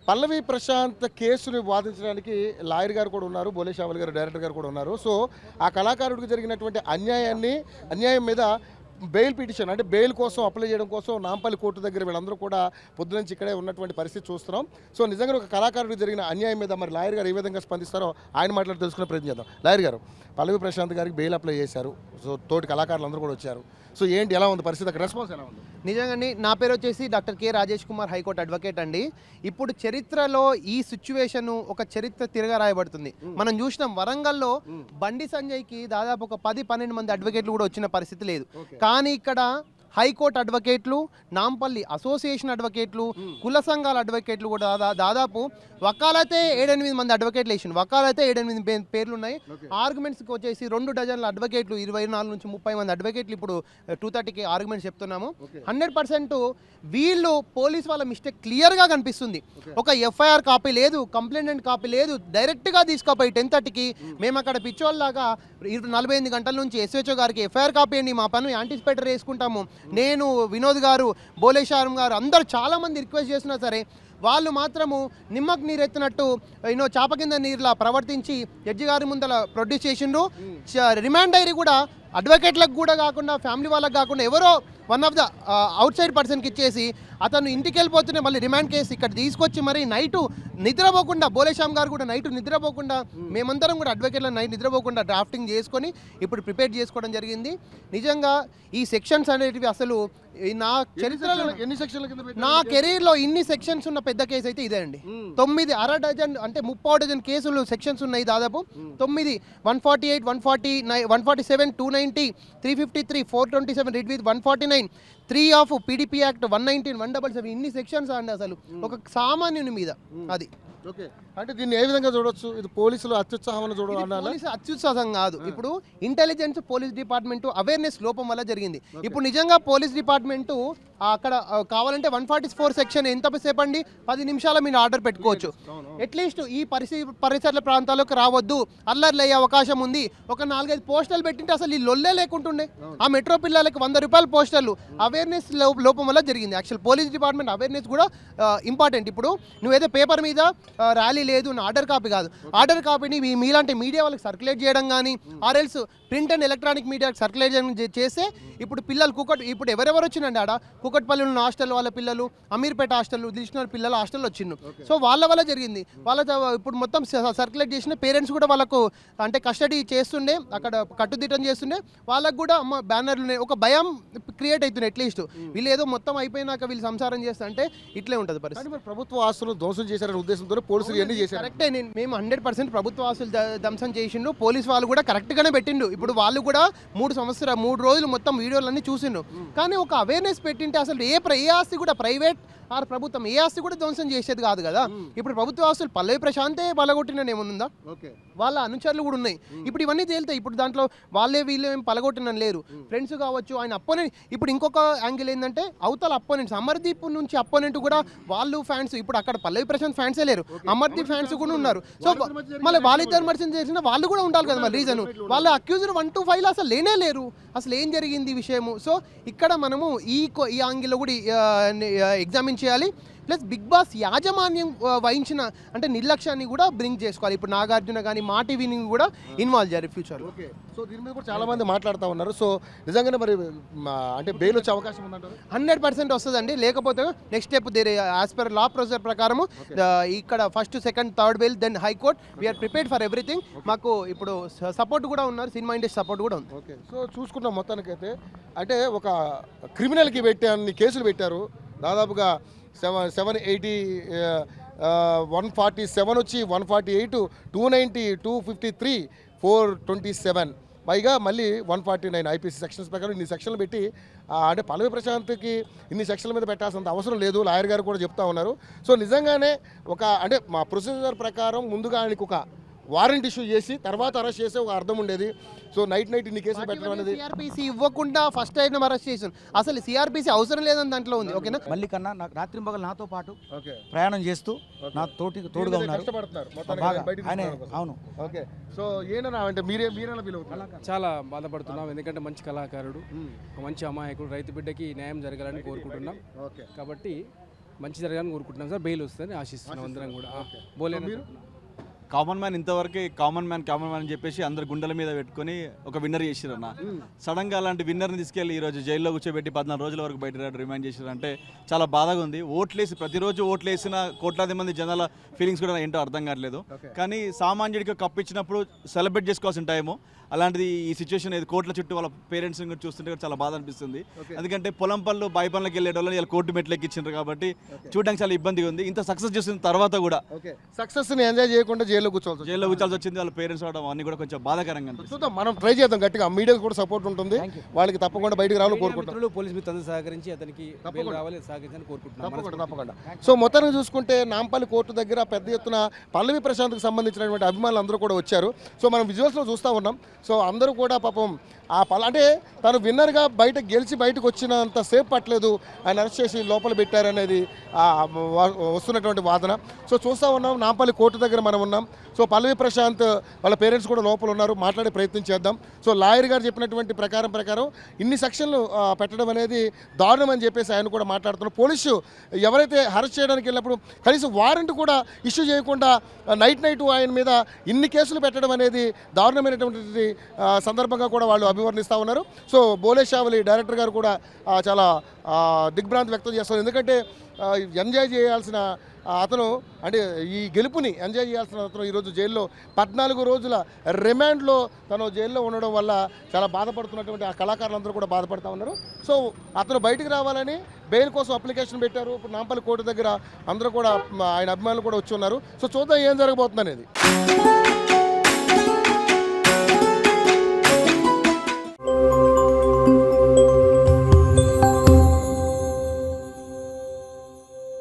పల్లవి ప్రశాంత్ కేసుని వాదించడానికి లాయర్ గారు కూడా ఉన్నారు, బోలే శ్యామల్ గారు డైరెక్టర్ గారు కూడా ఉన్నారు. సో ఆ కళాకారుడికి జరిగినటువంటి అన్యాయం మీద బెయిల్ పిటిషన్ అంటే బెయిల్ కోసం అప్లై చేయడం కోసం నాంపల్లి కోర్టు దగ్గర వీళ్ళందరూ కూడా పొద్దునుంచి ఇక్కడే ఉన్నటువంటి పరిస్థితి చూస్తున్నాం. సో నిజంగా ఒక కళాకారుడికి జరిగిన అన్యాయం మీద మరి లాయర్ గారు ఏ విధంగా స్పందిస్తారో ఆయన మాట్లాడి తెలుసుకునే ప్రయత్నం చేద్దాం. లాయర్ గారు, పల్లవి ప్రశాంత్ గారికి బెయిల్ అప్లై చేశారు. సో తోటి కళాకారులు అందరూ కూడా వచ్చారు. సో ఏంటి, ఎలా ఉంది పరిస్థితి, అక్కడ రెస్పాన్స్ ఎలా ఉంది? నిజంగానే నా పేరు వచ్చేసి doctor K Rajesh Kumar, high court advocate అండి. ఇప్పుడు చరిత్రలో ఈ సిచ్యువేషన్ ఒక చరిత్ర తిరగా రాయబడుతుంది. మనం చూసినాం వరంగల్లో బండి సంజయ్కి దాదాపు ఒక 10-12 మంది అడ్వకేట్లు కూడా వచ్చిన పరిస్థితి లేదు. కానీ ఇక్కడ హైకోర్టు అడ్వకేట్లు, నాంపల్లి అసోసియేషన్ అడ్వకేట్లు, కుల సంఘాల అడ్వకేట్లు కూడా దాదాపు వకాలైతే 7-8 మంది అడ్వకేట్లు వేసిండు. వకాలైతే 7-8 పేర్లు ఉన్నాయి. ఆర్గ్యుమెంట్స్కి వచ్చేసి 2 డజన్ల అడ్వకేట్లు, 24 నుంచి 30 మంది అడ్వకేట్లు ఇప్పుడు 230కి ఆర్గ్యుమెంట్స్ చెప్తున్నాము. 100% వీళ్ళు పోలీస్ వాళ్ళ మిస్టేక్ క్లియర్గా కనిపిస్తుంది. ఒక ఎఫ్ఐఆర్ కాపీ లేదు, కంప్లైంట్ కాపీ లేదు, డైరెక్ట్గా తీసుకుపోయి 10:30కి మేము అక్కడ పిచ్చోళ్ళలాగా 48 గంటల నుంచి ఎస్హెచ్ఓ గారికి ఎఫ్ఐఆర్ కాపీ అండి, మా పని యాంటిసిపేటర్ వేసుకుంటాము, నేను వినోద్ గారు, బోలే శ్యామ్ గారు అందరూ చాలామంది రిక్వెస్ట్ చేసినా సరే వాళ్ళు మాత్రము నిమ్మకు నీరెత్తినట్టు చాప కింద నీరులా ప్రవర్తించి జడ్జి గారి ముందర ప్రొడ్యూస్ చేసిండ్రు. రిమాండ్ డైరీ కూడా అడ్వకేట్లకు కూడా కాకుండా ఫ్యామిలీ వాళ్ళకి కాకుండా ఎవరో one of the out side పర్సన్కి ఇచ్చేసి అతను ఇంటికి వెళ్ళిపోతూనే మళ్ళీ రిమాండ్ కేసు ఇక్కడ తీసుకొచ్చి మరి నైటు నిద్రపోకుండా, బోలే శ్యామ్ గారు కూడా నైటు నిద్రపోకుండా, మేమందరం కూడా అడ్వకేట్ల నైట్ నిద్రపోకుండా డ్రాఫ్టింగ్ చేసుకొని ఇప్పుడు ప్రిపేర్ చేసుకోవడం జరిగింది. నిజంగా ఈ సెక్షన్స్ అనేటివి అసలు నా చరిత్రలో నా కెరీర్లో ఇన్ని సెక్షన్స్ ఉన్న పెద్ద కేసు అయితే ఇదే అండి. 9 అర డజన్ అంటే 30 డజన్ కేసులు సెక్షన్స్ ఉన్నాయి. దాదాపు 9 148, 149, 147, 290, 353, 427 rid with 149, 3 of PDP act 119, 177 ఇన్ని సెక్షన్స్ అండి అసలు ఒక సామాన్యుని మీద. అది ఓకే, అంటే దీన్ని ఏ విధంగా చూడొచ్చు? ఇది పోలీసులు అత్యుత్సాహం పోలీసు అత్యుత్సాహం కాదు, ఇప్పుడు ఇంటెలిజెన్స్ పోలీస్ డిపార్ట్మెంట్ అవేర్నెస్ లోపం వల్ల జరిగింది. ఇప్పుడు నిజంగా పోలీస్ డిపార్ట్మెంట్ అక్కడ కావాలంటే 144 సెక్షన్ ఎంతసేపు అండి, 10 నిమిషాల మీరు ఆర్డర్ పెట్టుకోవచ్చు. అట్లీస్ట్ ఈ పరిసర ప్రాంతాలకు రావద్దు, అల్లర్లు అయ్యే అవకాశం ఉంది, ఒక 4-5 పోస్టర్లు పెట్టింటే అసలు ఈ లొల్లే లేకుంటుండే. ఆ మెట్రో పిల్లలకు 100 రూపాయల పోస్టర్లు అవేర్నెస్ లోపం వల్ల జరిగింది. యాక్చువల్ పోలీస్ డిపార్ట్మెంట్ అవేర్నెస్ కూడా ఇంపార్టెంట్. ఇప్పుడు నువ్వేదో పేపర్ మీద ర్యాలీ లేదు నా ఆర్డర్ కాపీ కాదు, ఆర్డర్ కాపీని మీలాంటి మీడియా వాళ్ళకి సర్క్యులేట్ చేయడం కానీ ఆర్ఎల్స్ ప్రింట్ అండ్ ఎలక్ట్రానిక్ మీడియాకి సర్క్యులేట్ చేస్తే ఇప్పుడు పిల్లలు ఇప్పుడు ఎవరెవరు వచ్చిందండి ఆడ కూకట్పల్లి ఉన్న హాస్టల్ వాళ్ళ పిల్లలు, అమీర్పేట హాస్టల్, దిల్షునగర్ పిల్లల హాస్టల్ వచ్చిండు. సో వాళ్ళ వల్ల జరిగింది. ఇప్పుడు మొత్తం సర్క్యులేట్ చేసిన పేరెంట్స్ కూడా వాళ్ళకు అంటే కస్టడీ చేస్తుండే, అక్కడ కట్టుదిట్టం చేస్తుండే, వాళ్ళకు కూడా అమ్మ బ్యానర్లు ఒక భయం క్రియేట్ అవుతుంది. అట్లీస్ట్ వీళ్ళు ఏదో మొత్తం అయిపోయినాక వీళ్ళు సంసారం చేస్తా అంటే ఇట్లే ఉంటుంది పరిస్థితి. ప్రభుత్వ ఆస్తులు ధ్వంసం చేశారనే ఉద్దేశంతో పోలీసులు ఎన్ని చేశారు? కరెక్టే, మేము 100% ప్రభుత్వ ఆస్తులు ధ్వంసం చేసిండు. పోలీసు వాళ్ళు కూడా కరెక్ట్గానే పెట్టిండు. ఇప్పుడు వాళ్ళు కూడా 3 రోజులు మొత్తం వీడియోలన్నీ చూసిండు. కానీ ఒక అవేర్నెస్ పెట్టింటే అసలు ఏ ఆస్తి కూడా ప్రైవేట్ ఆర్ ప్రభుత్వం ఏ ఆస్తి కూడా ధ్వంసం చేసేది కాదు కదా. ఇప్పుడు ప్రభుత్వ ఆస్తులు పల్లవి ప్రశాంతే పలగొట్టిన ఏమనుందా, వాళ్ళ అనుచరులు కూడా ఉన్నాయి. ఇప్పుడు ఇవన్నీ తేలుతాయి. ఇప్పుడు దాంట్లో వీళ్ళు ఏం పలగొట్టిన లేరు, ఫ్రెండ్స్ కావచ్చు, ఆయన అపోనెంట్. ఇప్పుడు ఇంకొక యాంగిల్ ఏంటంటే అవతల అపోనెంట్స్, అమర్దీప్ నుంచి అపోనెంట్ కూడా వాళ్ళు ఫ్యాన్స్. ఇప్పుడు అక్కడ పల్లవి ప్రశాంత్ ఫ్యాన్సే లేరు, అమర్దీప్ ఫ్యాన్స్ కూడా ఉన్నారు. సో మళ్ళీ వాళ్ళిద్దరు మర్చం చేసిన వాళ్ళు కూడా ఉండాలి కదా. మళ్ళీ రీజన్ వాళ్ళ అక్యూజ్డ్ 1-5 అసలు లేరు, అసలు ఏం జరిగింది ఈ విషయము. సో ఇక్కడ మనము ఈ యాంగిల్లో కూడా ఎగ్జామిన్ చేయాలి. ప్లస్ బిగ్ బాస్ యాజమాన్యం వహించిన అంటే నిర్లక్ష్యాన్ని కూడా బ్రింగ్ చేసుకోవాలి. ఇప్పుడు నాగార్జున కానీ మా టీవీని కూడా ఇన్వాల్వ్ చేయాలి ఫ్యూచర్లో. ఓకే, సో దీని మీద కూడా చాలా మంది మాట్లాడుతూ ఉన్నారు. సో నిజంగానే మరి అంటే బెయిల్ వచ్చే అవకాశం ఉందంటారు? 100% వస్తుందండి. లేకపోతే next step as per law procedure ప్రకారము ఇక్కడ first, second, third bail, then high court. We are prepared for everything. మాకు ఇప్పుడు సపోర్ట్ కూడా ఉన్నారు, సినిమా ఇండస్ట్రీ సపోర్ట్ కూడా ఉంది. ఓకే, సో చూసుకున్నాం మొత్తానికైతే అంటే ఒక క్రిమినల్కి అన్ని కేసులు పెట్టారు. దాదాపుగా 780, 147 వచ్చి 148, 290, 253, 427 పైగా మళ్ళీ 149 ఐపీసీ సెక్షన్స్ ప్రకారం ఇన్ని సెక్షన్లు పెట్టి అంటే పల్లవి ప్రశాంత్కి ఇన్ని సెక్షన్ల మీద పెట్టాల్సినంత అవసరం లేదు, లాయర్ గారు కూడా చెప్తా ఉన్నారు. సో నిజంగానే అంటే మా ప్రొసీజర్ ప్రకారం ముందుగా ఆయనకు ఒక వారెంట్ ఇష్యూ చేసి తర్వాత అరెస్ట్ చేసే ఒక అర్థం ఉండేది. సో నైట్ ఇన్ని కేసులు పెట్టడం అనేది సిఆర్పిసి ఇవ్వకుండా ఫస్ట్ టైం అరెస్ట్ చేసాను. అసలు సిఆర్పిసి అవసరం లేదని దాంట్లో ఉంది. ఓకేనా, మళ్ళీ కన్నా నాకు రాత్రి పగలు నాతో పాటు ప్రయాణం చేస్తూ నా తోడుగా ఉన్నారు. అవును. ఓకే, సో ఏనా అంటే మీరేనా ఫీల్ అవుతున్నారు? చాలా బాధపడుతున్నాం, ఎందుకంటే మంచి కళాకారుడు, మంచి అమాయకుడు, రైతు బిడ్డకి న్యాయం జరగాలని కోరుకుంటున్నాం. కాబట్టి మంచి జరగాలని కోరుకుంటున్నాం సార్. బెయిల్ వస్తుందని ఆశిస్తున్నాం అందరం కూడా. బోలే కామన్ మ్యాన్ ఇంతవరకు కామన్ మ్యాన్ అని చెప్పేసి అందరు గుండెల మీద పెట్టుకొని ఒక విన్నర్ చేసిరన్న. సడన్ గా అలాంటి విన్నర్ని తీసుకెళ్లి ఈ రోజు జైల్లో కూర్చోబెట్టి 14 రోజుల వరకు బయట రిమాండ్ చేసిరంటే చాలా బాధగా ఉంది. ఓట్లేసి ప్రతిరోజు ఓట్లేసిన కోట్లాది మంది జనాల ఫీలింగ్స్ కూడా ఏంటో అర్థం కావట్లేదు. కానీ సామాన్యుడికి కప్పు ఇచ్చినప్పుడు సెలబ్రేట్ చేసుకోవాల్సిన టైము, అలాంటిది ఈ సిచ్యువేషన్ ఏది కోట్ల చుట్టూ వాళ్ళ పేరెంట్స్ చూస్తుంటే కూడా చాలా బాధ అనిపిస్తుంది. ఎందుకంటే పొలం పనులు బాయి పనులకు వెళ్ళే వాళ్ళని ఇలా కోర్టు మెట్లు ఎక్కించారు కాబట్టి చూడడానికి చాలా ఇబ్బందిగా ఉంది. ఇంత సక్సెస్ చేసిన తర్వాత కూడా సక్సెస్ ని ఎంజాయ్ చేయకుండా జైల్లో కూర్చోవాల్సి వచ్చింది. వాళ్ళ పేరెంట్స్ అవడం అన్ని కూడా కొంచెం బాధాకరంగా అనిపిస్తుంది. చూద్దాం, మనం ట్రై చేద్దాం గట్టిగా. మీడియా కూడా సపోర్ట్ ఉంటుంది, వాళ్ళకి తప్పకుండా బయటకు రావాలని కోరుకుంటున్నాం. పోలీస్ మీద సహకరించి అతనికి బెయిల్ రావాలి సహకరించాలని కోరుకుంటున్నాం. తప్పకుండా. సో మొత్తాన్ని చూసుకుంటే నాంపల్లి కోర్టు దగ్గర పెద్ద ఎత్తున పల్లవి ప్రశాంత్కి సంబంధించినటువంటి అభిమానులు అందరూ కూడా వచ్చారు. సో మనం విజువల్స్లో చూస్తూ ఉన్నాం. సో అందరూ కూడా పాపం అంటే తను విన్నర్గా గెలిచి బయటకు వచ్చినంత సేపు పట్టలేదు, ఆయన అరెస్ట్ చేసి లోపల పెట్టారనేది వస్తున్నటువంటి వాదన. సో చూస్తూ ఉన్నాం, నాంపల్లి కోర్టు దగ్గర మనం ఉన్నాం. సో పల్లవి ప్రశాంత్ వాళ్ళ పేరెంట్స్ కూడా లోపల ఉన్నారు, మాట్లాడే ప్రయత్నం చేద్దాం. సో లాయర్ గారు చెప్పినటువంటి ప్రకారం ఇన్ని సెక్షన్లు పెట్టడం అనేది దారుణం అని చెప్పేసి ఆయన కూడా మాట్లాడుతున్నారు. పోలీసు ఎవరైతే అరెస్ట్ చేయడానికి వెళ్ళినప్పుడు కనీసం వారెంట్ కూడా ఇష్యూ చేయకుండా నైట్ ఆయన మీద ఇన్ని కేసులు పెట్టడం అనేది దారుణమైనటువంటి సందర్భంగా కూడా వాళ్ళు అభివర్ణిస్తూ ఉన్నారు. సో బోలేషావలి డైరెక్టర్ గారు కూడా చాలా దిగ్భ్రాంతి వ్యక్తం చేస్తారు. ఎందుకంటే ఎంజాయ్ చేయాల్సిన అతను, అంటే ఈ గెలుపుని ఎంజాయ్ చేయాల్సిన అతను ఈరోజు జైల్లో 14 రోజుల రిమాండ్లో తను జైల్లో ఉండడం వల్ల చాలా బాధపడుతున్నటువంటి ఆ కళాకారులందరూ కూడా బాధపడుతూ ఉన్నారు. సో అతను బయటికి రావాలని బెయిల్ కోసం అప్లికేషన్ పెట్టారు. ఇప్పుడు నాంపల్లి కోర్టు దగ్గర అందరూ కూడా ఆయన అభిమానులు కూడా వచ్చి ఉన్నారు. సో చూద్దాం ఏం జరగబోతుంది అనేది.